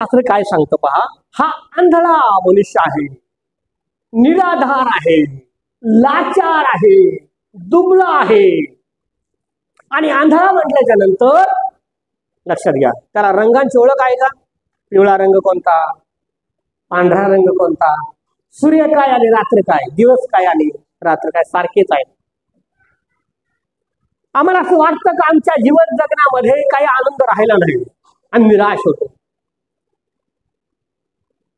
शास्त्र काय सांगतं पहा, हा आंधळा मनुष्य आहे, निराधार आहे, लाचार आहे, दुबळा आहे. आणि आंधळा म्हटल्याच्या नंतर लक्षात घ्या, त्याला रंगांची ओळख आहे का? पिवळा रंग कोणता, पांढरा रंग कोणता, सूर्य काय आणि रात्र काय, दिवस काय आणि रात्र काय सारखेच आहेत. आम्हाला असं वाटतं का आमच्या जीवन जगण्यामध्ये काही आनंद राहिला नाही आणि निराश होतो.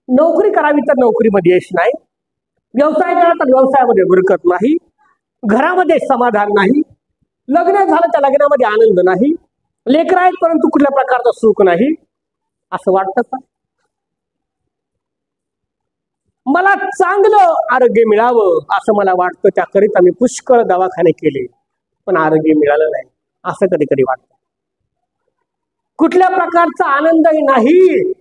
नोकरी करावी तर नोकरीमध्ये यश नाही, व्यवसाय करा तर व्यवसायामध्ये बरकत नाही, घरामध्ये समाधान नाही, लग्न झालं तर लग्नामध्ये आनंद नाही, लेकर आहेत परंतु कुठल्या प्रकारचं सुख नाही. असं वाटतं का? मला चांगलं आरोग्य मिळावं असं मला वाटतं, त्याकरिता मी पुष्कळ दवाखाने केले पण आरोग्य मिळालं नाही असं कधी कधी वाटतं. कुठल्या प्रकारचा आनंदही नाही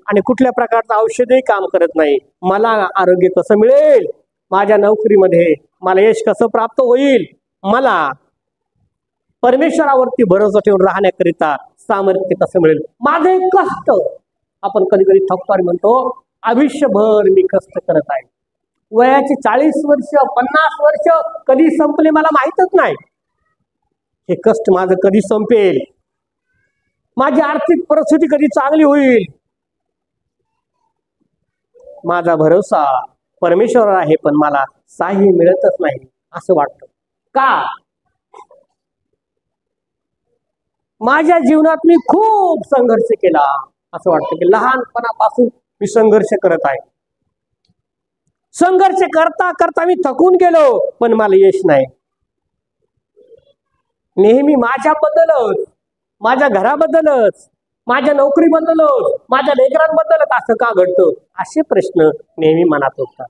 आणि कुठल्या प्रकारचं औषधही काम करत नाही. मला आरोग्य कसं मिळेल, माझ्या नोकरीमध्ये मला यश कसं प्राप्त होईल, मला परमेश्वरावरती भरोसा ठेवून राहण्याकरिता सामर्थ्य कसं मिळेल, माझे कष्ट. आपण कधी कधी थकतो आणि म्हणतो आयुष्यभर मी कष्ट करत आहे, वयाची 40 वर्ष 50 वर्ष कधी संपले मला माहीतच नाही, हे कष्ट माझं कधी संपेल, माझी आर्थिक परिस्थिती कधी चांगली होईल. माझा भरोसा परमेश्वरावर आहे पण मला साह्य मिळतच नाही असं वाटतं का? माझ्या जीवनात मी खूप संघर्ष केला, असं वाटतं की लहानपणापासून मी संघर्ष करत आहे, संघर्ष करता करता मी थकून गेलो पण मला यश नाही. नेहमी माझ्याबद्दलच, माझ्या घराबद्दलच, माझ्या नोकरीबद्दलच, माझ्या लेकरांबद्दलच असं का घडतं, असे प्रश्न नेहमी मनात होतात.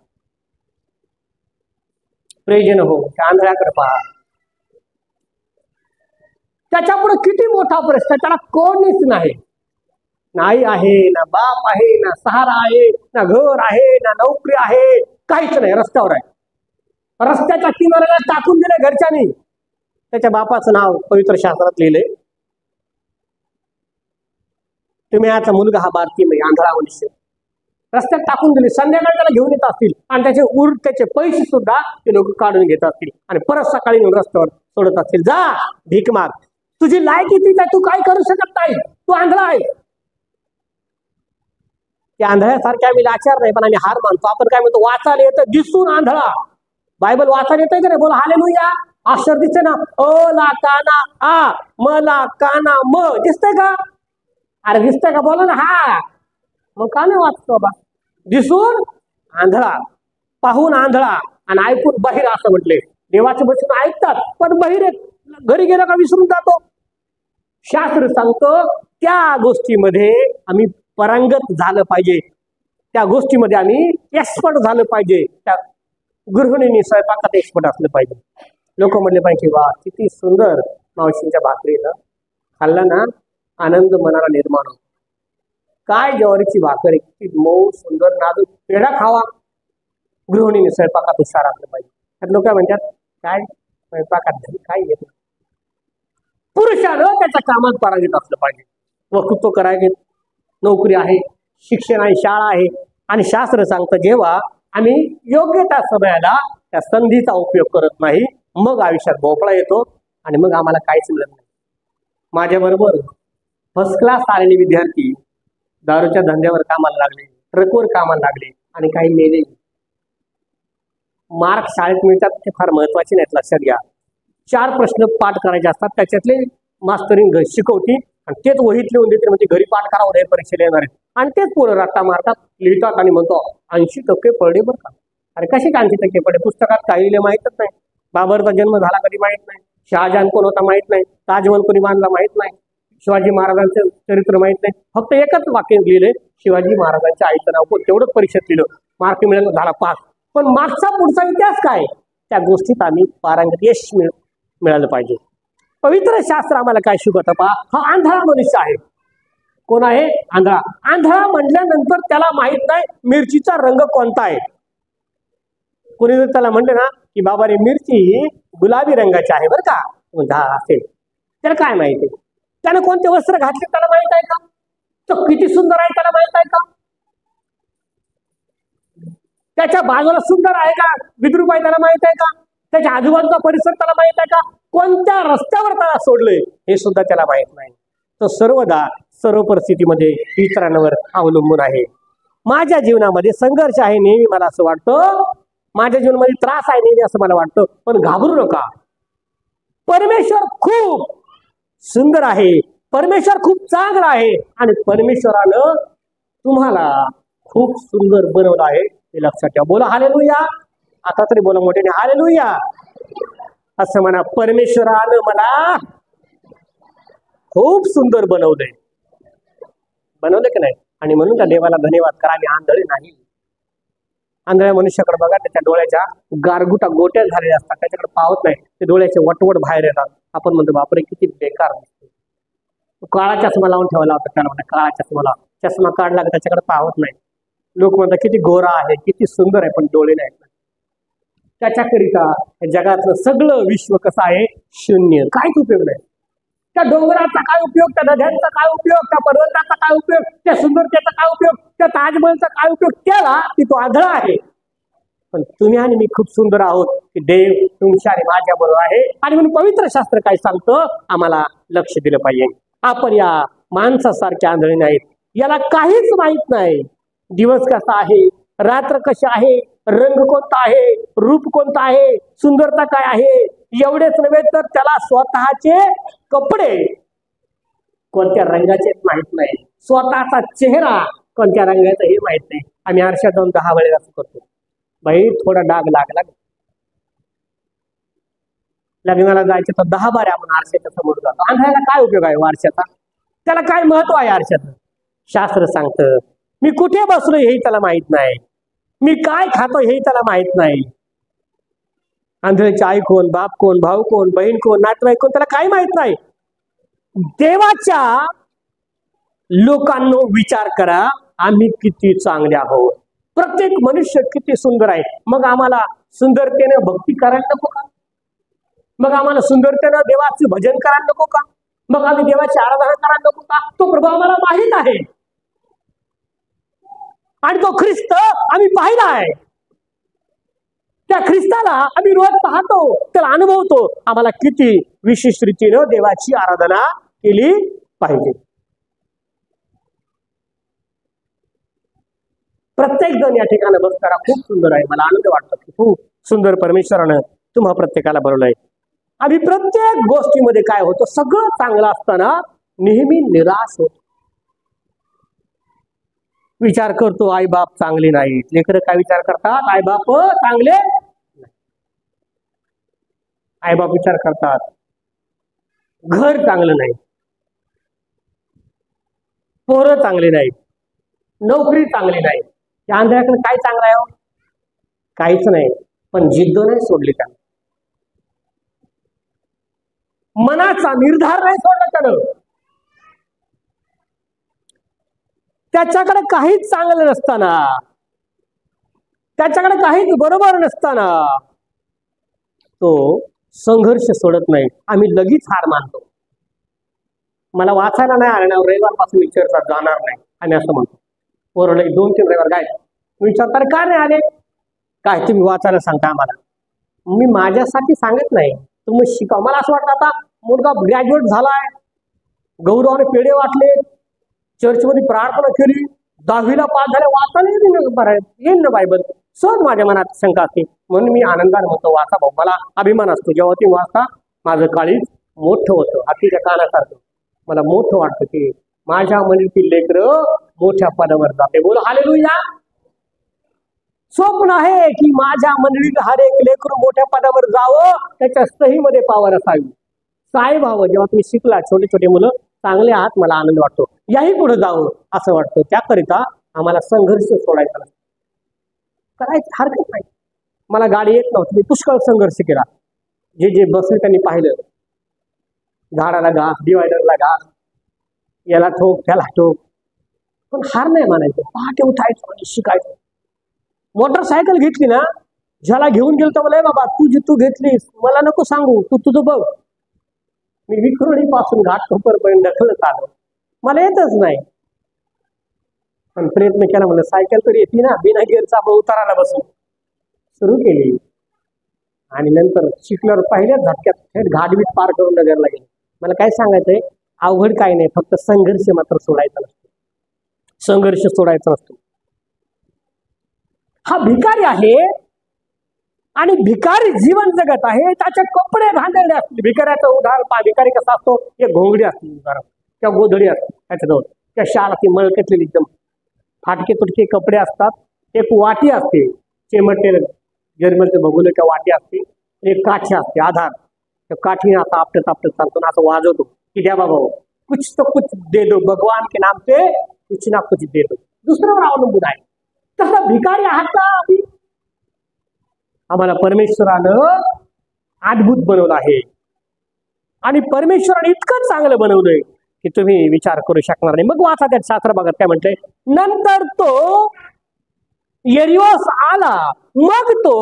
प्रियजन हो, आंधळ्याकडे पहा, त्याच्यापुढे किती मोठा प्रश्न, त्याला कोणीच नाही, नाही आहे ना बाप आहे ना सहारा आहे ना घर आहे ना नोकरी आहे, काहीच नाही, रस्त्यावर आहे. रस्त्याच्या किनाऱ्याला टाकून दिले घरच्यांनी, त्याच्या बापाचं नाव पवित्र शास्त्रात लिहिले. तुम्ही आता मुलगा हा भारतीय आंधळा मनुष्य, रस्त्यात टाकून दिले, संध्याकाळी त्याला घेऊन येत असतील आणि त्याचे पैसे सुद्धा ते लोक काढून घेत असतील आणि परत सकाळी येऊन रस्त्यावर सोडत असतील, जा भीक माग, तुझी लायकी तीच आहे, तू काय करू शकत नाही, तू आंधळा आहे. त्या आंधळ्यासारखे आम्ही लाचार नाही पण आम्ही हार मानतो. आपण काय म्हणतो, वाचायला येतं दिसून आंधळा. बायबल वाचायला येतंय का नाही, बोला हालेलुया. अक्षर दिसते ना, अ ला काना आ म ला काना म, दिसतंय का? अरे दिसतंय का, बोला ना. हा मग का नाही वाचतो बाबा? दिसून आंधळा, पाहून आंधळा आणि ऐकून बहिर असं म्हटले. देवाचे वचन ऐकतात पण बहिर घरी गेला का विसरून जातो. शास्त्र सांगतो त्या गोष्टीमध्ये आम्ही पारंगत झालं पाहिजे, त्या गोष्टीमध्ये आम्ही एक्सपर्ट झालं पाहिजे. त्या गृहिणींनी स्वयंपाकात एक्सपर्ट असलं पाहिजे. लोक म्हणले पाहिजे वा किती सुंदर मावशींच्या भाकरीनं खाल्लं ना, आनंद मनाला निर्माण होतो. काय ज्वारीची भाकर आहे, किती मऊ सुंदर नाजूक, पेढा खावा. गृहिणीने स्वयंपाकात हुशार असलं पाहिजे. लोक म्हणतात काय स्वयंपाकात काय येत, पुरुषानं त्याच्या कामात पारंगत असलं पाहिजे. वक्तृत्व करायचे, नोकरी आहे, शिक्षण आहे, शाळा आहे. आणि शास्त्र सांगतं जेव्हा आम्ही योग्य त्या समयाला त्या संधीचा उपयोग करत नाही, मग आयुष्यात भोपळा येतो आणि मग आम्हाला काहीच मिळत नाही. माझ्या बरोबर फर्स्ट क्लास आलेले विद्यार्थी दारूच्या धंद्यावर कामाला लागले, ट्रकवर कामाला लागले आणि काही मेले. मार्क शाळेत मिळतात ते फार महत्वाचे नाहीत, लक्षात घ्या. 4 प्रश्न पाठ करायचे असतात, त्याच्यातले मास्तरीण शिकवती आणि तेच वहीत लिहून देते, म्हणजे घरी पाठ करा, उद्या परीक्षेला येणार आहेत. आणि तेच पोरं रट्टा मारतात, लिहितात आणि म्हणतो 80% पडले बरं का. अरे कसे 80% पडले? पुस्तकात काही लिहिले माहीतच नाही. बाबरचा जन्म झाला कधी माहीत नाही, शहाजहान कोण होता माहीत नाही, ताजमहल कोणी बांधला माहीत नाही, शिवाजी महाराजांचं चरित्र माहीत नाही. फक्त एकच वाक्य लिहिले, शिवाजी महाराजांच्या आईचं नाव कोण, तेवढंच परीक्षेत लिहिलं, मार्क मिळाला, झाला पास. पण मागचा पुढचा इतिहास काय, त्या गोष्टीत आम्ही पारंगत यश मिळालं पाहिजे. पवित्र शास्त्र आम्हाला काय शिकवतं पहा, हा आंधळा मनुष्य आहे. कोण आहे? आंधळा. आंधळा म्हटल्यानंतर त्याला माहित नाही मिरचीचा रंग कोणता आहे. कोणी जर त्याला म्हणले ना की बाबा रे मिरची गुलाबी रंगाची आहे बरं का, असेल, त्याला काय माहिती? त्याने कोणते वस्त्र घातले त्याला माहित आहे का? तो किती सुंदर आहे त्याला माहित आहे का? त्याच्या बाजूला सुंदर आहे का, विद्रूप आहे त्याला माहित आहे का, त्याच्या आजूबाजूचा परिसर त्याला माहित आहे का, कोणत्या रस्त्यावर त्याला सोडलंय हे सुद्धा त्याला माहित नाही. तो सर्वदा सर्व परिस्थितीमध्ये इतरांवर अवलंबून आहे. माझ्या जीवनामध्ये संघर्ष आहे नेहमी, मला असं वाटतं, माझ्या जीवनामध्ये त्रास आहे नेहमी असं मला वाटतं, पण घाबरू नका. परमेश्वर खूप सुंदर आहे, परमेश्वर खूप चांगला आहे आणि परमेश्वरानं तुम्हाला खूप सुंदर बनवलं आहे हे लक्षात ठेवा. बोला हालेलुया. आता तरी बोला मोठ्याने हालेलुया. असं म्हणा, परमेश्वरानं मला खूप सुंदर बनवलंय. बनवलं की नाही? आणि म्हणून त्या देवाला धन्यवाद करा. आम्ही आंधळे नाही. आंधळ्या मनुष्याकडे बघा, त्याच्या डोळ्याच्या गारगुटा गोट्या झालेल्या असतात, त्याच्याकडे पाहत नाही, ते डोळ्याचे वटवट बाहेर येतात. आपण म्हणतो बापरे किती बेकार दिसतो. काळा चष्मा लावून ठेवायला होता त्याला, म्हणा काळा चष्मा लाव. चष्मा काढला की त्याच्याकडे पाहत नाही. लोक म्हणतात किती गोरा आहे, किती सुंदर आहे, पण डोळे नाहीत. त्याच्याकरिता जगातलं सगळं विश्व कसं आहे, शून्य, काहीच उपयोग नाही. त्या डोंगराचा काय उपयोग, त्या नद्यांचा काय उपयोग, त्या पर्वताचा काय उपयोग, त्या सुंदरतेचा काय उपयोग, त्या ताजमहलचा काय उपयोग, त्याला की तो आंधळा आहे. पण तुम्ही आणि मी खूप सुंदर आहोत की देव तुमच्या आणि माझ्या बरोबर आहे. आणि म्हणून पवित्र शास्त्र काय सांगतं, आम्हाला लक्ष दिलं पाहिजे. आपण या माणसासारखे आंधळे नाहीत. याला काहीच माहित नाही, दिवस कसा आहे, रात्र कशी आहे, रंग कोणता आहे, रूप कोणता आहे, सुंदरता काय आहे. एवढेच नव्हे तर त्याला स्वतःचे कपडे कोणत्या रंगाचे माहित नाही, स्वतःचा चेहरा कोणत्या रंगाचा हे माहित नाही. आम्ही आरशात जाऊन 10 वेळेला असं करतो, बाई थोडा डाग लागला, लग्नाला जायचं तर 10 बारे आपण आरशाच्या समोर जातो. आंधळ्याला काय उपयोग आहे आरशाचा, त्याला काय महत्व आहे आरशाचं? शास्त्र सांगतं मी कुठे बसलो हेही त्याला माहित नाही, मी काय खातो हेही त्याला माहित नाही. आंधळ्याची आई कोण, बाप कोण, भाऊ कोण, बहीण कोण, नातेवाईक कोण, त्याला काही माहित नाही. देवाच्या लोकांनो विचार करा, आम्ही किती चांगले आहोत, प्रत्येक मनुष्य किती सुंदर आहे. मग आम्हाला सुंदरतेने भक्ती करायला नको का? मग आम्हाला सुंदरतेनं देवाचे भजन करायला नको का? मग आम्ही देवाची आराधना करायला नको का? तो प्रभू आम्हाला माहित आहे आणि तो ख्रिस्त आम्ही पाहिला आहे. त्या ख्रिस्ताला आम्ही रोज पाहतो, त्याला अनुभवतो. आम्हाला किती विशिष्ट रीतीनं देवाची आराधना केली पाहिजे. प्रत्येक जण या ठिकाणी बसताना खूप सुंदर आहे. मला आनंद वाटतो की खूप सुंदर परमेश्वरानं तुम्हा प्रत्येकाला बनवलंय. आम्ही प्रत्येक गोष्टीमध्ये काय होतो, सगळं चांगलं असताना नेहमी निराश होतो. विचार करतो आई बाप चांगले नाहीत. लेकरं काय विचार करतात, आई बाप चांगले, आई बाप विचार करतात घर चांगलं नाही, पोरं चांगले नाहीत, नोकरी चांगली नाही. त्या आंधळ्याकडे काय चांगलं आहे? काहीच नाही, पण जिद्द नाही सोडली त्यानं, मनाचा निर्धार नाही सोडला त्यानं. त्याच्याकडे काहीच चांगलं नसताना, त्याच्याकडे काहीच बरोबर नसताना तो संघर्ष सोडत नाही. आम्ही लगेच हार मानतो. मला वाचायला नाही आलं, रविवारपासून विचारतात जाणार नाही आम्ही असं म्हणतो. पोरं 2-3 रविवार काय विचारतात, का नाही आले, काय तुम्ही वाचायला सांगता आम्हाला. मी माझ्यासाठी सांगत नाही, तुम्ही शिका. मला असं वाटतं आता मुलगा ग्रॅज्युएट झालाय, गौरवाने पेढे वाटले, चर्चमध्ये प्रार्थना केली, 10वीला पास झाले, वाचायला येईल ना बायबल. सहज माझ्या मनात शंका असते, म्हणून मी आनंदाने म्हणतो वाचा भाऊ. मला अभिमान असतो जेव्हा ती वाचता माझं काळीज मोठं होतं, हातीच्या कानासारखं. मला मोठं वाटतं की माझ्या मनातील लेकरं मोठ्या पदावर जाते. बोल हालेलुया. स्वप्न आहे की माझ्या मंडळीत हर एक लेकरू मोठ्या पदावर जावं, त्याच्या सहीमध्ये पावर असावी. साहेब व्हावं. जेव्हा तुम्ही शिकला, छोटे छोटे मुलं चांगले आहात, मला आनंद वाटतो, याही पुढे जावं असं वाटतं. त्याकरिता आम्हाला संघर्ष सोडायचा नाही, करायची हरकत नाही. मला गाडी येत नव्हती, मी पुष्कळ संघर्ष केला. जे जे बसले त्यांनी पाहिलं, झाडाला घास, डिवायडरला घास, याला ठोक त्याला ठोक, पण हार नाही मानायचं. पहाटे उठायचं आणि शिकायचं. मोटरसायकल घेतली ना, ज्याला घेऊन गेलो तर मला बाबा तू घेतलीस, मला नको सांगू, तू तुझं बघ. मी विक्रोळीपासून घाटकोपरपर्यंत ढकलत आलो, मला येतच नाही, पण प्रयत्न केला. म्हणलं सायकल तरी येते ना, बिना गिअरचा आपण उताराला बसलो. सुरू केली आणि नंतर शिकल्यावर पहिल्याच झटक्यात थेट घाटबीट पार करून नगरला गेले. मला काय सांगायचंय, अवघड काय नाही, फक्त संघर्ष मात्र सोडायचा नसतो. संघर्ष सोडायचा नसतो. हा भिकारी आहे आणि भिकारी जीवन जगत आहे, त्याचे कपडे घाललेले असतील. भिकाऱ्याचं उदाहरण पहा, भिकारी कसा असतो, एक घोंगडी असते उदाहरण किंवा गोधडी असते त्याच्याजवळ, त्या शाल असते मळकटलेली, एकदम फाटके तुटके कपडे असतात. एक वाटी असते चिमटलेलं जर्मनचं बघून किंवा वाटी असते, एक काठी असते आधार. त्या काठीने आता आपटत आपटत चालतो ना, असं वाजवतो की द्या बाबा कुछ तो कुछ दे दो, भगवान के नाम पे कुछ ना कुछ दे दो. दुसऱ्यावर अवलंबून आहे. तसा भिकारी आहात का आम्ही? आम्हाला परमेश्वरानं अद्भुत बनवलं आहे आणि परमेश्वराने इतकं चांगलं बनवलंय की तुम्ही विचार करू शकणार नाही. मग वाचा त्यात शास्त्र बघत काय म्हणते, नंतर तो यरियोस आला, मग तो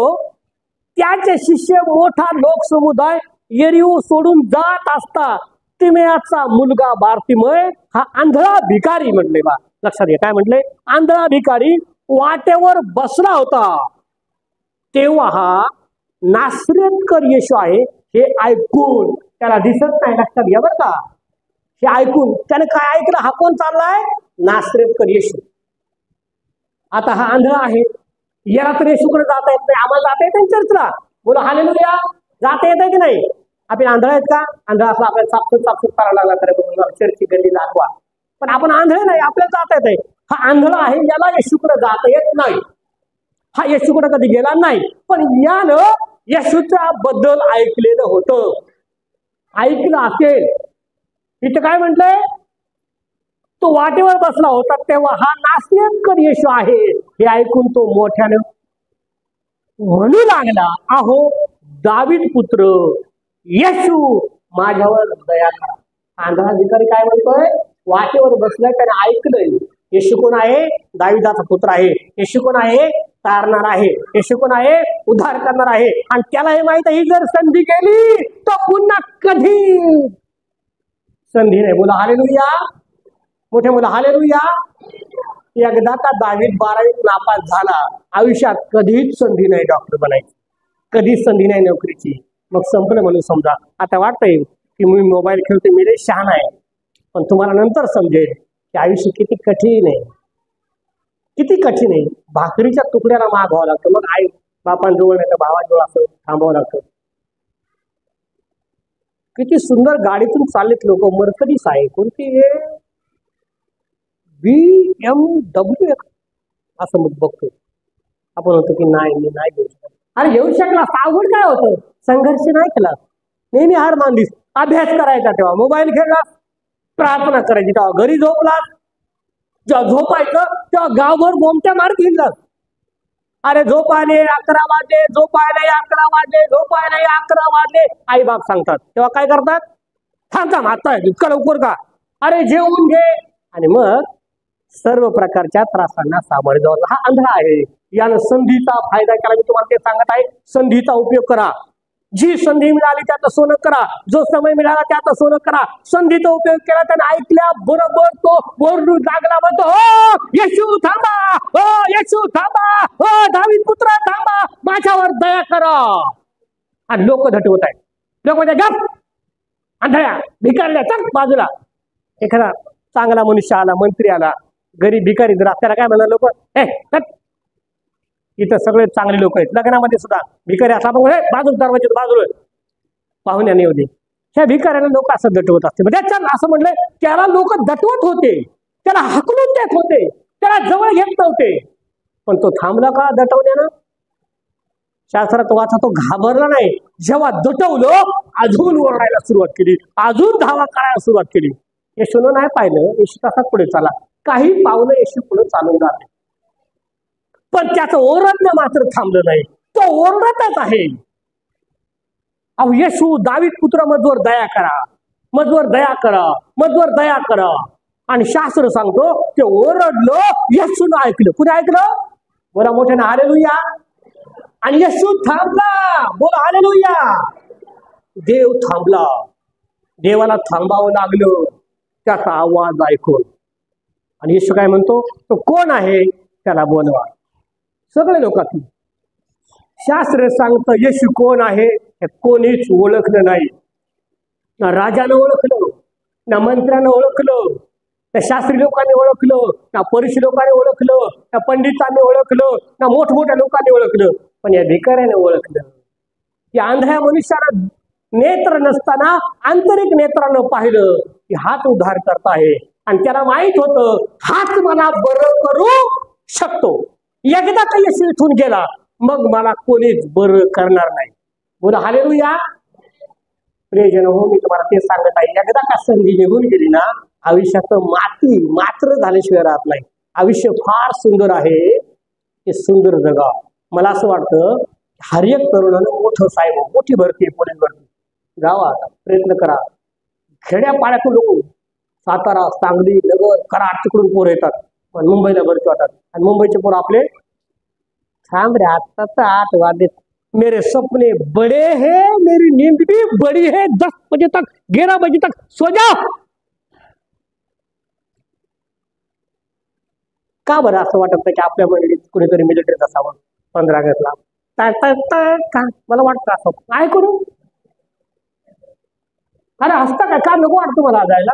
त्याचे शिष्य मोठा लोकसमुदाय यरियो सोडून जात असता तिमेयाचा मुलगा बारतिमय हा आंधळा भिकारी म्हटले. बा लक्षात घ्या काय म्हटले, आंधळा भिकारी वाटेवर बसला होता. तेव्हा हा नासरेतकर येशू आहे हे ऐकून, त्याला दिसत नाही, लक्षात घ्या बरं का, हे ऐकून त्याने काय ऐकलं, हा कोण चाललाय, नासरेतकर येशू. आता हा आंधळा आहे, याला तर येशूकडे जाता येत नाही, आम्हाला जाता येत नाही चर्चला, बोला हालेलुया, जाता येत आहे की नाही? आपण आंधळा आहेत का? आंधळा असला आपल्याला साफसूत करायला लागला तर चर्ची गल्ली दाखवा, पण आपण आंधळे नाही, आपल्याला जाता येत आहे. हा आंधळा आहे, याला येशूकडे जाता येत नाही, हा येशूकडे कधी गेला नाही, पण यानं येशूच्या बद्दल ऐकलेलं होतं, ऐकलं असेल. इथं काय म्हटलंय, तो वाटेवर बसला होता तेव्हा हा नासरेतकर येशू आहे हे ऐकून तो मोठ्यानं म्हणू लागला, अहो दावीद पुत्र येशू माझ्यावर दया करा. आंधळा भिकारी काय म्हणतोय, वाटेवर बसलाय, त्याने ऐकलंय येशू कोण आहे, दाविदाचा पुत्र आहे. येशू कोण आहे, तारणार आहे. येशू कोण आहे, उद्धार करणार आहे. आणि त्याला हे माहित आहे, ही जर संधी गेली तर पुन्हा कधी संधी नाही. बोला हालेलुया, मोठे मुलं हालेलुया. एकदा का दावीद 12वीत नापास झाला, आयुष्यात कधीच संधी नाही डॉक्टर बनायची, कधीच संधी नाही नोकरीची. मग संपलं म्हणून समजा. आता वाटतंय की मी मोबाईल खेळतो, मी लय शहाणा आहे, पण तुम्हाला नंतर समजेल की आयुष्य किती कठीण आहे, किती कठीण आहे. भाकरीच्या तुकड्याला मागावं लागतं, मग आई बापांजवळ नाही तर भावांजवळ असं थांबावं लागतं. किती सुंदर गाडीतून चाललेत लोक, मर्सिडीज आहे, कोणती BMW असं मग बघतो आपण, होतो की नाही मी नाही घेऊ शकत. अरे घेऊ शकला, अवघड काय होतं, संघर्ष नाही केला, नेहमी हार मानलीस, अभ्यास करायचा तेव्हा मोबाईल खेळला, प्रार्थना करायची तेव्हा घरी झोपला, जेव्हा झोपायचं तेव्हा गावभर बोमट्या मारत हिंडलास. अरे झोपायले 11 वाजले, झोपायला 11 वाजले, झोपायला 11 वाजले, आई बाप सांगतात तेव्हा काय करतात, थांब आता इतका लवकर का, अरे जेवून घे. आणि मग सर्व प्रकारच्या त्रासांना सामोरे जावं. हा आंधळा आहे, यानं संधीचा फायदा केला. मी तुम्हाला ते सांगत आहे, संधीचा उपयोग करा. जी संधी मिळाली त्याचं सोनं करा, जो समय मिळाला त्याचं सोनं करा. संधीचा उपयोग केला, त्याने ऐकल्या बरोबर तो ओरडू लागला, म्हणतो हो येशू थांबा, हो येशू थांबा, हो दावीद पुत्र थांबा, माझ्यावर दया करा. आणि लोक धटवत आहेत, लोक म्हणतात गप, आंधळ्या भिकारल्या चल बाजूला. एखादा चांगला मनुष्य आला, मंत्री आला, गरीब भिकारी जर त्याला काय म्हणणार लोक, इथं सगळे चांगले लोक आहेत, लग्नामध्ये सुद्धा भिकारी असला पण बाजूला दरवाजे बाजूला पाहुण्याने येऊ दे. ह्या भिकाऱ्याला लोक असं दटवत असते. म्हणजे असं म्हटलंय, त्याला लोक दटवत होते, त्याला हकलून देत होते, त्याला जवळ घेत नव्हते, पण तो थांबला का दटवण्यानं? शास्त्रात वाचा, तो घाबरला नाही. जेव्हा दटवलं अजून ओरडायला सुरुवात केली, अजून धावा करायला सुरुवात केली. येशूनं नाही पाहिलं, येशू तसाच पुढे चाला. काही पावलं येशू पुढे चालून जाते, पण त्याचं ओरडणं मात्र थांबलं नाही, तो ओरडतच आहे. अहो येशू दावीद पुत्र मजवर दया करा, मजवर दया करा, मजवर दया करा. आणि शास्त्र सांगतो ते ओरडलं, येशूनं ऐकलं. कुणी ऐकलं? बोला मोठ्यानं हालेलुया. आणि येशू थांबला, बोला हालेलुया. देव थांबला, देवाला थांबावं लागलं त्याचा आवाज ऐकून. आणि येशू काय म्हणतो, तो कोण आहे त्याला बोलवा. सगळे लोक शास्त्र सांगतं येशू कोण आहे हे कोणीच ओळखलं नाही. ना राजानं ओळखलं, ना मंत्र्यानं ओळखलं, ना शास्त्री लोकांनी ओळखलं, ना परीक्षी लोकांनी ओळखलं, ना पंडितांनी ओळखलं, ना मोठमोठ्या लोकांनी ओळखलं, पण या भिकाऱ्याने ओळखलं. या आंधळ्या मनुष्याला नेत्र नसताना आंतरिक नेत्रानं पाहिलं की हाच उद्धार करता आहे, आणि त्याला माहित होतं हाच मला बरं करू शकतो. एकदा का येशू इथून गेला मग मला कोणीच बरं करणार नाही. बोला हालेलुया. प्रियजन हो, मी तुम्हाला ते सांगत आहे, एकदा का संधी निघून गेली ना आयुष्याचं माती मात्र झाल्याशिवाय राहत नाही. आयुष्य फार सुंदर आहे, ते सुंदर जगा. मला असं वाटतं हर एक तरुणानं मोठं साहेब मोठी भरती पोलीस भरती जावा, प्रयत्न करा. खेड्या पाड्यातून लोक सातारा सांगली नगर कराड तिकडून पोरं येतात, पण मुंबईला भरती होतात, आणि मुंबईचे पोरं आपले थांब रे आता तर 8 वाजले, मेरे सपने बड़े हैं, मेरी नींद भी बड़ी है, 10 बजे तक 11 बजे तक सो जा. का बरं असं वाटत की आपल्या मंडळीत कुणीतरी मिलिटरीत असावं 15 ऑगस्टला? का मला वाटतं असं काय करू? अरे हसता काय? का नको वाटतं मला जायला?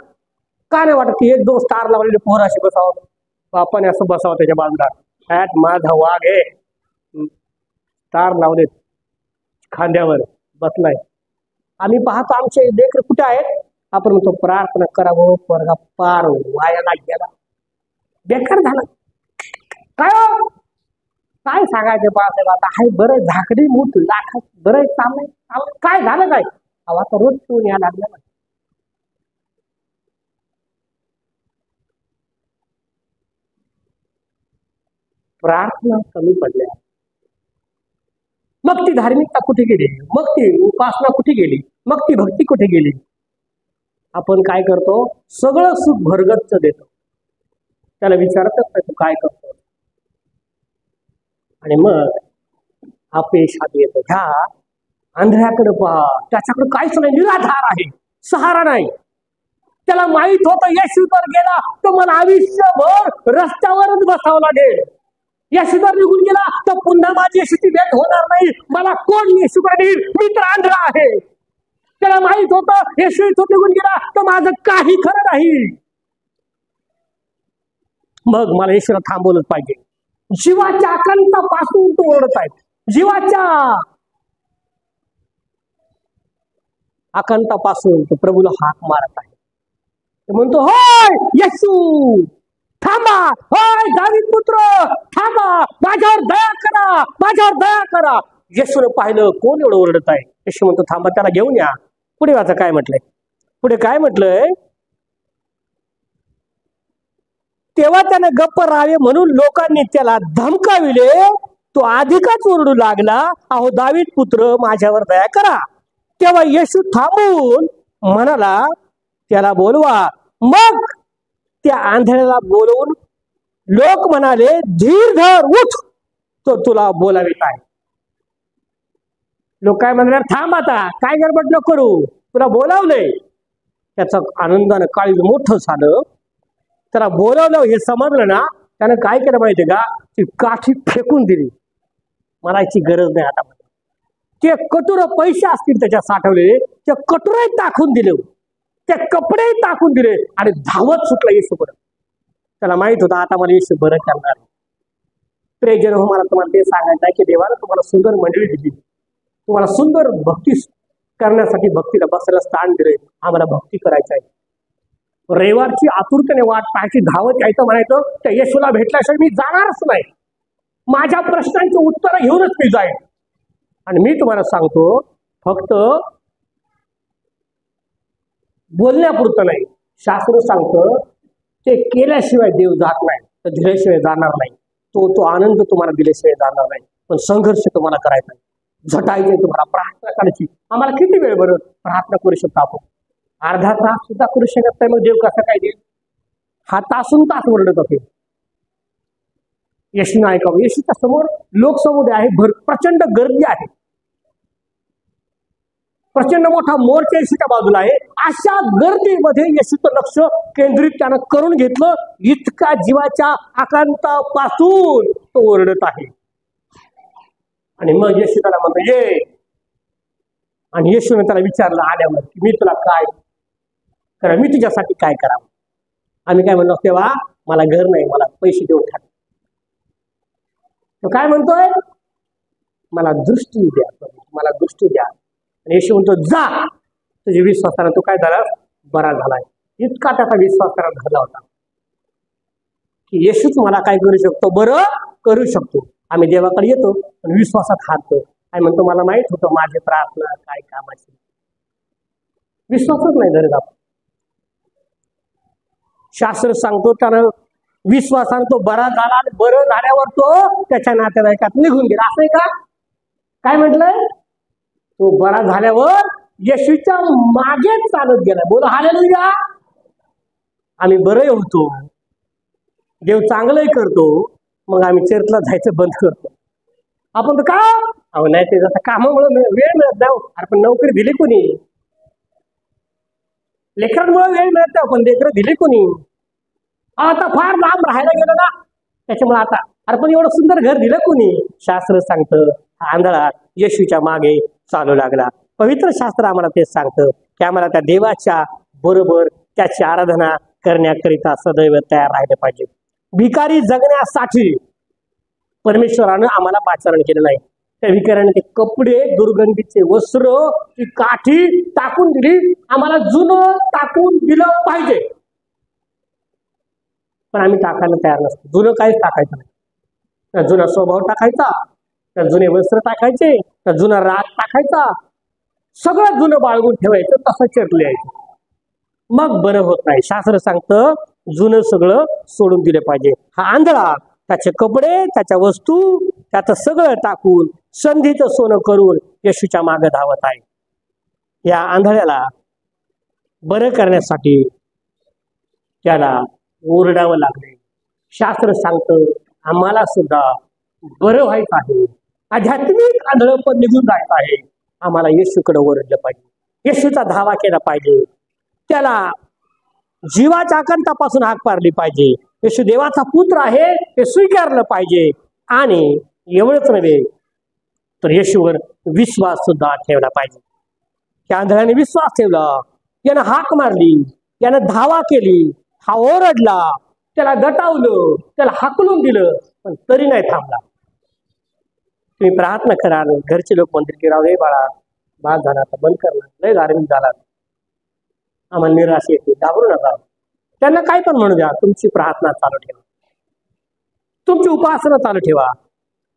का नाही वाटत की 1-2 स्टार लावलेले पोहर असे बसावं, आपण असं बसावं त्याच्या बाजूला, ह्यात माझा वाघ आहे, स्टार लावले खांद्यावर बसलाय. आम्ही पाहतो आमचे लेकर कुठे आहेत, आपण म्हणतो प्रार्थना करावं, पोरगा पार वायाला गेला, बेकार झाला. काय सांगायचं बाळासाहेब, आता हाय बरं झाकडी मूठ लाखात बरं चाललंय, काय झालं काय? आता रोज पिऊन या लागला ना. प्रार्थना कमी पडल्या, मग ती धार्मिकता कुठे गेली, मग ती उपासना कुठे गेली, मग ती भक्ती कुठे गेली? आपण काय करतो, सगळं सुख भरगच्च देतो, त्याला विचारतच नाही तू काय करतो, आणि मग अपयशात येतो. ह्या आंधळ्याकडे पहा, त्याच्याकडे काहीच नाही, निराधार आहे, सहारा नाही. त्याला माहित होतं येशू तर गेला तर मला आयुष्यभर रस्त्यावरच बसावं लागेल, येशू जर निघून गेला तर पुन्हा माझी येशूची भेट होणार नाही, मला कोण येशूकडे नेईल, मी तर आंधळा आहे. त्याला माहित होतं येशू इथून निघून गेला तर माझं काही खरं नाही, मग मला येशूला थांबवलंच पाहिजे. जीवाच्या आकांतापासून तो ओरडत आहे, जीवाच्या आकांतापासून तो प्रभूला हाक मारत आहे. तो म्हणतो होय येशू थांबा, होय दावीद पुत्र थांबा, माझ्यावर दया करा, माझ्यावर दया करा. येशूने पाहिलं कोण एवढं ओरडत आहे. येशू म्हणतो थांबा, त्याला घेऊन या. पुढे वाचा काय म्हटलंय, पुढे काय म्हटलंय, तेव्हा त्याने गप्प राहावे म्हणून लोकांनी त्याला धमकाविले. तो अधिकच ओरडू लागला, अहो दावीद पुत्र माझ्यावर दया करा. तेव्हा येशू थांबून म्हणाला त्याला बोलवा. मग त्या आंधळ्याला बोलवून लोक म्हणाले धीर धर, उठ, तो तुला बोलावित आहे. लोक काय म्हणणार, थांब आता, काय गडबड नको करू, तुला बोलावलंय. त्याचं आनंदानं काळीज मोठं झालं. त्याला बोलावलं हे समजलं ना, त्यानं काय केलं माहितीये का, ती काठी फेकून दिली, मला याची गरज नाही आता. ते कटुर पैसे असतील त्याच्यात साठवलेले, ते कटुरे टाकून दिले, ते कपडे टाकून दिले, आणि धावत सुटला येशूकडे. त्याला माहित होता आता मला येशू बरं करणार. प्रियजन हो, मला तुम्हाला ते सांगायचं आहे की देवाला तुम्हाला सुंदर मंडळी दिली, तुम्हाला सुंदर भक्ती करण्यासाठी भक्तीला बसायला स्थान दिले. आम्हाला भक्ती करायचं आहे, रविवारची आतुरतेने वाट पाहायची, धावत यायचं म्हणायचं, त्या येशूला भेटल्याशिवाय मी जाणारच नाही, माझ्या प्रश्नांची उत्तर घेऊनच मी जाईन. आणि मी तुम्हाला सांगतो, फक्त बोलण्यापुरतं नाही, शास्त्र सांगतं ते केल्याशिवाय देव जात नाही, तर दिल्याशिवाय जाणार नाही. तो आनंद तुम्हाला दिल्याशिवाय जाणार नाही. पण संघर्ष तुम्हाला करायचा आहे, झटायचे तुम्हाला, प्रार्थना करायची. आम्हाला किती वेळ बरं प्रार्थना करू शकतो आपण? अर्धा तास सुद्धा करू शकत नाही, मग देव कसं काय देईल? हा तासून तास ओरडत असेल, येशूने ऐकावं. येशूच्या समोर लोकसमुदाय आहे, प्रचंड गर्दी आहे, प्रचंड मोठा मोर्चा येशूच्या बाजूला आहे. अशा गर्दीमध्ये येशूचं लक्ष केंद्रित त्यानं करून घेतलं. इतका जीवाच्या आकांतापासून तो ओरडत आहे, आणि मग येशू त्याला म्हणतो ये. आणि येशूने त्याला विचारलं आल्यावर की मी तुला काय करा, मी तुझ्यासाठी काय करावं. आम्ही काय म्हणलो तेव्हा मला घर नाही, मला पैसे देऊन टाक. तो काय म्हणतोय, मला दृष्टी द्या, मला दृष्टी द्या. आणि येशू म्हणतो जा, तुझ्या विश्वासाने तो काय झाला, बरा झालाय. इतका त्याचा विश्वास त्याला झाला होता की येशूच मला काय करू शकतो, बरं करू शकतो. आम्ही देवाकडे येतो पण विश्वासात हारतो. आणि म्हणतो मला माहित होतं माझी प्रार्थना काय कामाची. विश्वासच नाही धरत आपण. शास्त्र सांगतो त्यानं विश्वासाने तो बरा झाला आणि बरं झाल्यावर तो त्याच्या नातेवाईकात निघून गेला. असं आहे का? काय म्हटलंय, तो बरा झाल्यावर येशूच्या मागेच चालत गेला. बोला हालेलुया. आम्ही बरं होतो, देव चांगलंही करतो, मग आम्ही चर्चला जायचं बंद करतो. आपण तर का अहो नाही ते जसं कामामुळे वेळ मिळत नाही. अरे पण नोकरी दिली कोणी, लेकरांमुळे वेळ मिळत नाही, पण लेकरं दिली कोणी. आता फार लांब राहायला गेलं ना त्याच्यामुळे आता. अरे पण एवढं सुंदर घर दिलं कोणी. शास्त्र सांगतं आंधळा येशूच्या मागे चालू लागला. पवित्र शास्त्र आम्हाला तेच सांगतं की आम्हाला त्या देवाच्या बरोबर त्याची आराधना करण्याकरिता सदैव तयार राहिलं पाहिजे. भिकारी जगण्यासाठी परमेश्वरानं आम्हाला पाचारण केलं नाही. त्या भिकाऱ्याने ते कपडे, दुर्गंधीचे वस्त्र, ती काठी टाकून दिली. आम्हाला जुनं टाकून दिलं पाहिजे, पण आम्ही टाकायला तयार नसतो. जुनं काहीच टाकायचं नाही. ना जुना स्वभाव टाकायचा, ना जुने वस्त्र टाकायचे, ना जुना राग टाकायचा. सगळं जुनं बाळगून ठेवायचं, तसं चर्चला यायचं. मग बरं होत नाही. शास्त्र सांगतं जुनं सगळं सोडून दिलं पाहिजे. हा आंधळा त्याचे कपडे, त्याच्या वस्तू, त्याचं सगळं टाकून संधीचं सोनं करून येशूच्या मागे धावत आहे. या आंधळ्याला बरं करण्यासाठी त्याला ओरडावं लागले. शास्त्र सांगतं आम्हाला सुद्धा बरं व्हायचं आहे, आध्यात्मिक आंधळेपण निघून जायचं आहे. आम्हाला येशूकडे ओरडलं पाहिजे, येशूचा धावा केला पाहिजे, त्याला जीवाच्या आकंतापासून हाक पारली पाहिजे. येशू देवाचा पुत्र आहे हे स्वीकारलं पाहिजे. आणि एवढंच नव्हे तर येशूवर विश्वास सुद्धा ठेवला पाहिजे. त्या आंधळ्याने विश्वास ठेवला, यानं हाक मारली, यानं धावा केली, हा ओरडला, त्याला दटावलं, त्याला हाकलून दिलं, पण तरी नाही थांबला. तुम्ही प्रार्थना करा. घरचे लोक म्हणतील की राव रे बाळा, बाद झाला, आता बंद करणार, लय धार्मिक झाला, आम्हाला निराश येते. घाबरू नका. त्यांना काय पण म्हणू द्या, तुमची प्रार्थना चालू ठेवा, तुमची उपासना चालू ठेवा,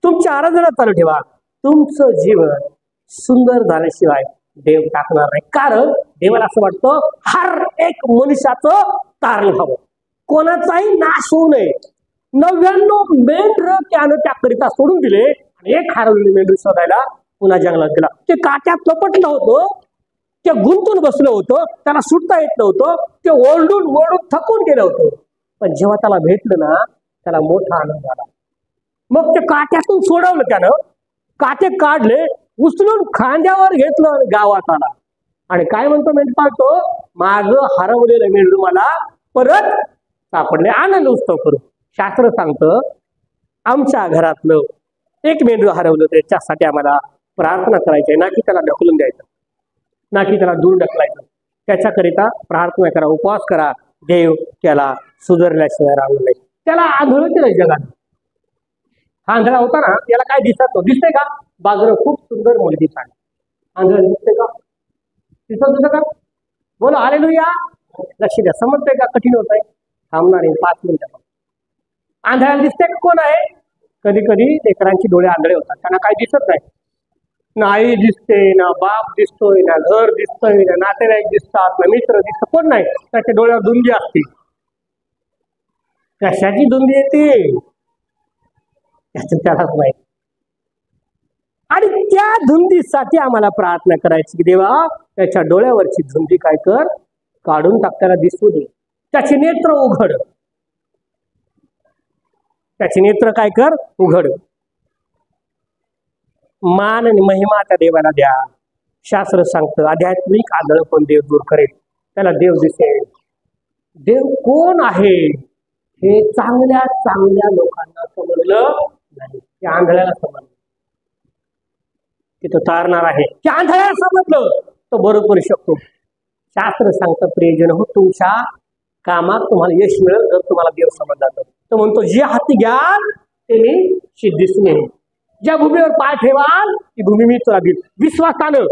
तुमची आराधना चालू ठेवा. तुमचं जीवन सुंदर झाल्याशिवाय देव टाकणार नाही. कारण देवाला असं वाटतं हर एक मनुष्याचं तारण हवं, कोणाचाही नाश होऊ नये. 99 मेंढर त्यानं त्याकरिता सोडून दिले आणि एक हरवलेली मेंढर शोधायला पुन्हा जंगलात गेला. ते काट्यात लपटलं होतं, ते गुंतून बसलं होतं, त्याला सुटता येत नव्हतं, ते ओरडून ओरडून थकून गेलं होतं. पण जेव्हा त्याला भेटलं ना, त्याला मोठा आनंद झाला. मग ते काट्यातून सोडवलं त्यानं, काटे काढले, उचलून खांद्यावर घेतलं, गावात आला. आणि काय म्हणतो मेंढपाळ, तो माझं हरवलेलं मेंढरू मला परत सापडले, आनंद उत्सव करू. शास्त्र सांगतं आमच्या घरातलं एक मेंढरू हरवलं, त्याच्यासाठी आम्हाला प्रार्थना करायची, ना की त्याला ढकलून द्यायचं, ना की त्याला दूर ढकलायचं. त्याच्याकरिता प्रार्थना करा, उपवास करा. देव त्याला सुधारल्याशिवाय राहणार नाही. त्याला आंधळ केलं जगात. हा आंधळा होता ना, याला काय दिसत दिसतंय का, बाजूला खूप सुंदर मुलगी दिसत, आंधळ दिसतंय का, दिसत होतं का? बोला हालेलुया. लक्ष द्या. समजतंय का? कठीण होत आहे, थांबणार आहे 5 मिनिटं. आंधळ्याला दिसतंय का कोण आहे? कधी कधी लेकरांची डोळे आंधळे होतात, त्यांना काय दिसत नाही. ना आई दिसते, ना बाप दिसतोय, ना घर दिसतोय, ना नातेवाईक दिसतात, ना मित्र दिसत, कोण नाही. त्याच्या डोळ्यावर धुंदी असते. कशाची धुंदी येते त्यालाच माहिती. आणि त्या धुंदीसाठी आम्हाला प्रार्थना करायची की देवा त्याच्या डोळ्यावरची धुंदी काय कर, काढून टाक, त्याला दिसू दे, त्याचे नेत्र उघड, त्याचे नेत्र काय कर, उघड. मान आणि महिमा त्या देवाला द्या. शास्त्र सांगतं आध्यात्मिक आंधळेपण देव दूर करेल, त्याला देव दिसेल. देव कोण आहे हे चांगल्या चांगल्या लोकांना समजलं नाही, त्या आंधळ्याला समजलं. की तो तारणार आहे. की आंधळ्याला समजलं तो बरोबर करू शकतो. शास्त्र सांगतं प्रियजन हो, तुमच्या कामात तुम्हाला यश मिळेल जर तुम्हाला देव समजला तर. तो म्हणतो जे हाती घ्याल ते मी सिद्धीस नेईन, ज्या भूमीवर पाय ठेवाल ती भूमी मी तुला देईल. विश्वासानं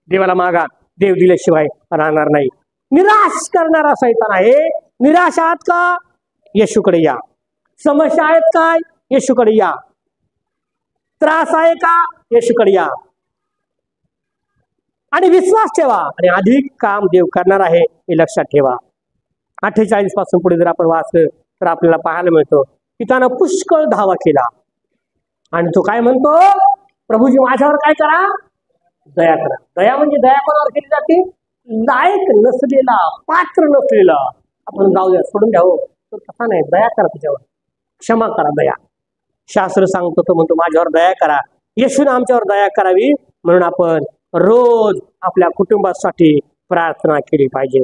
देवाला मागा, देव दिल्याशिवाय राहणार नाही. निराश करणारा सैतान आहे. निराश आहात का? येशूकडे या. समस्या आहेत काय? येशूकडे या. त्रास आहे का? येशूकडे या आणि विश्वास ठेवा आणि अधिक काम देव करणार आहे हे लक्षात ठेवा. 48 पासून पुढे जर आपण वाचलं तर आपल्याला पाहायला मिळतं की त्यानं पुष्कळ धावा केला आणि तो काय म्हणतो, प्रभूजी माझ्यावर काय करा, दया करा. दया म्हणजे दया कोणावर केली जाते? लायक नसलेला, पात्र नसलेला आपण जाऊ द्या, सोडून द्या, हो तो तसा नाही, दया करा त्याच्यावर, क्षमा करा, दया. शास्त्र सांगतो तो म्हणतो माझ्यावर दया करा. येशूने आमच्यावर दया करावी म्हणून आपण रोज आपल्या कुटुंबासाठी प्रार्थना केली पाहिजे.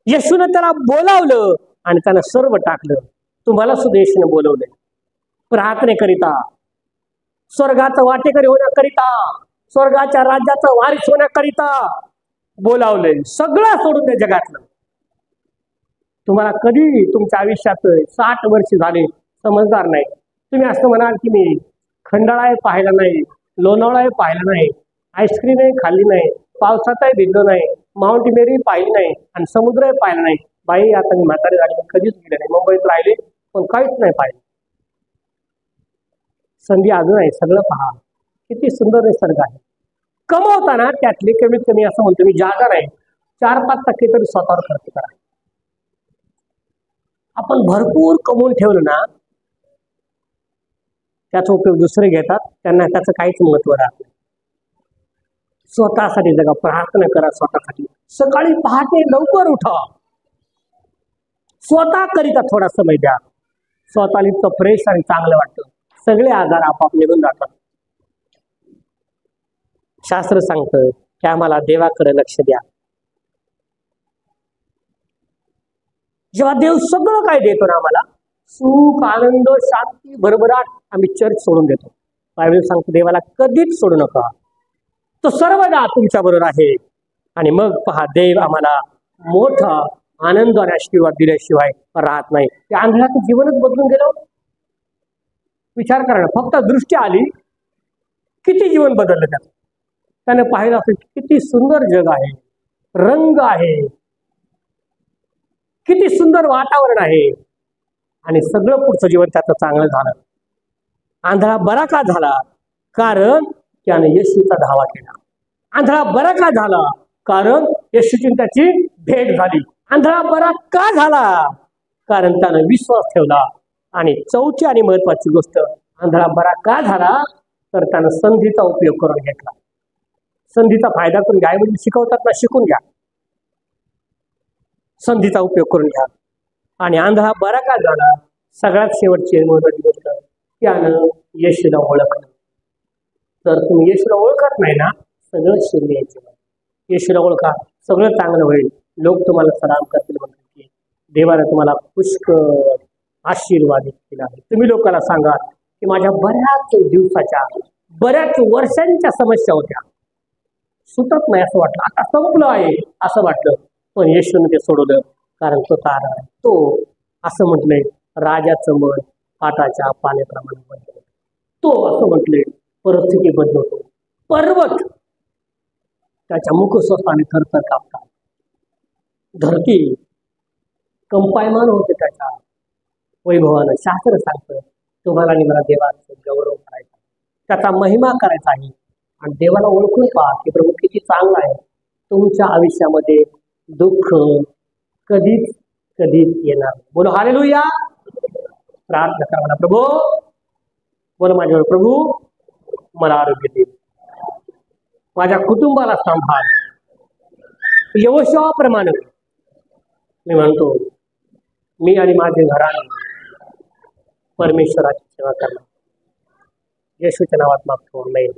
येशूने त्याला बोलावलं आणि त्यानं सर्व टाकलं. तुम्हाला सुद्धा येशूने बोलवलंय प्रार्थनेकरिता, स्वर्गाचं वाटेकरी होण्याकरिता, स्वर्गाच्या राज्याचं वारीस होण्याकरिता बोलावलंय. सगळं सोडून द्या जगातलं. तुम्हाला कधी तुमच्या आयुष्यात 60 वर्ष झाले समजदार नाही. तुम्ही असं म्हणाल की मी खंडाळा पाहिला नाही, लोणावळा पाहिला नाही, आईस्क्रीमही खाल्ली नाही, पावसातही भिजलो नाही, माउंट मेरी पाहिली नाही आणि समुद्रही पाहिला नाही. बाई आता मी म्हातारी झाली, मी कधीच गेले नाही. मुंबईत राहिले पण काहीच नाही पाहिलं. संधी अजून आहे, सगळं पहा. किती सुंदर निसर्ग आहे. कमवताना त्यातले कमीत कमी असं म्हणतो मी जागा नाही 4-5% तरी स्वतःवर खर्च करा. आपण भरपूर कमवून ठेवलं ना त्याचा उपयोग दुसरे घेतात, त्यांना त्याचं काहीच महत्व राहत नाही. स्वतःसाठी जगा, प्रार्थना करा स्वतःसाठी. सकाळी पहाटे लवकर उठा, स्वतः करिता थोडा समय द्या. स्वतःला इतकं फ्रेश आणि चांगलं वाटतं, सगळे आजार आपाप निघून जातात. शास्त्र सांगतं की आम्हाला देवाकडे लक्ष द्या. जेव्हा देव सगळं काय देतो ना आम्हाला, सुख, आनंद, शांती, भरभराट, आम्ही चर्च सोडून देतो. बायबल सांगतो देवाला कधीच सोडू नका, तो सर्वदा तुमच्या बरोबर आहे. आणि मग पहा, देव आम्हाला मोठा आनंद आणि आशीर्वाद दिल्याशिवाय राहत नाही. त्या आंधळ्याचं जीवनच बदलून गेलं. विचार करा, फक्त दृष्टी आली किती जीवन बदललं त्याचं. त्याने पाहिलं असेल किती सुंदर जग आहे, रंग आहे, किती सुंदर वातावरण आहे आणि सगळं पुढचं जीवन त्याचं चांगलं झालं. आंधळा बरा का झाला? कारण त्याने येशूचा धावा केला. आंधळा बरा का झाला? कारण येशूची त्याची भेट झाली. आंधळा बरा का झाला? कारण त्यानं विश्वास ठेवला. आणि चौथी आणि महत्वाची गोष्ट, आंधळा बरा का झाला? तर त्यानं संधीचा उपयोग करून घेतला. संधीचा फायदा करून घ्या. म्हणजे शिकवतात ना, शिकून घ्या, संधीचा उपयोग करून घ्या. आणि आंधळा बरा का झाला? सगळ्यात शेवटची महत्वाची गोष्ट, त्यानं येशूला ओळखलं. तर तुम्ही येशूला ओळखत नाही ना, सगळं शून्य यायचं. येशूला ओळखा, सगळं चांगलं होईल. लोक तुम्हाला सलाम करतील, म्हणतात की देवाने तुम्हाला पुष्कळ आशीर्वादित केला आहे. तुम्ही लोकांना सांगा की माझ्या बऱ्याच दिवसाच्या, बऱ्याच वर्षांच्या समस्या होत्या, सुटत नाही असं वाटलं, आता संपलं आहे असं वाटलं, पण येशूने ते सोडवलं. कारण तो तारा आहे. तो असं म्हटलंय, राजाचं मन पाटाच्या पाण्याप्रमाणे बदलतो. तो असं म्हटलंय, परिस्थिती बदलतो. पर्वत त्याच्या मुखस्वस्ताने थरथर कापतात. धरती कंपायमान होते त्याच्या वैभवानं. शास्त्र सांगतं तुम्हाला आणि मला देवाचा गौरव करायचा, त्याचा महिमा करायचा आहे. आणि देवाला ओळखून पहा की प्रभू किती चांगला आहे. तुमच्या आयुष्यामध्ये दुःख कधीच कधीच येणार. बोलो हालेलुया. प्रार्थना करा मला, प्रभू बोल माझ्यावर, प्रभू मला आरोग्य दे, माझ्या कुटुंबाला सांभाळ. यहोशुआप्रमाणे मी म्हणतो, मी आणि माझे घराणे परमेश्वराची सेवा करणार. येशूच्या नावात मागतो, आमेन.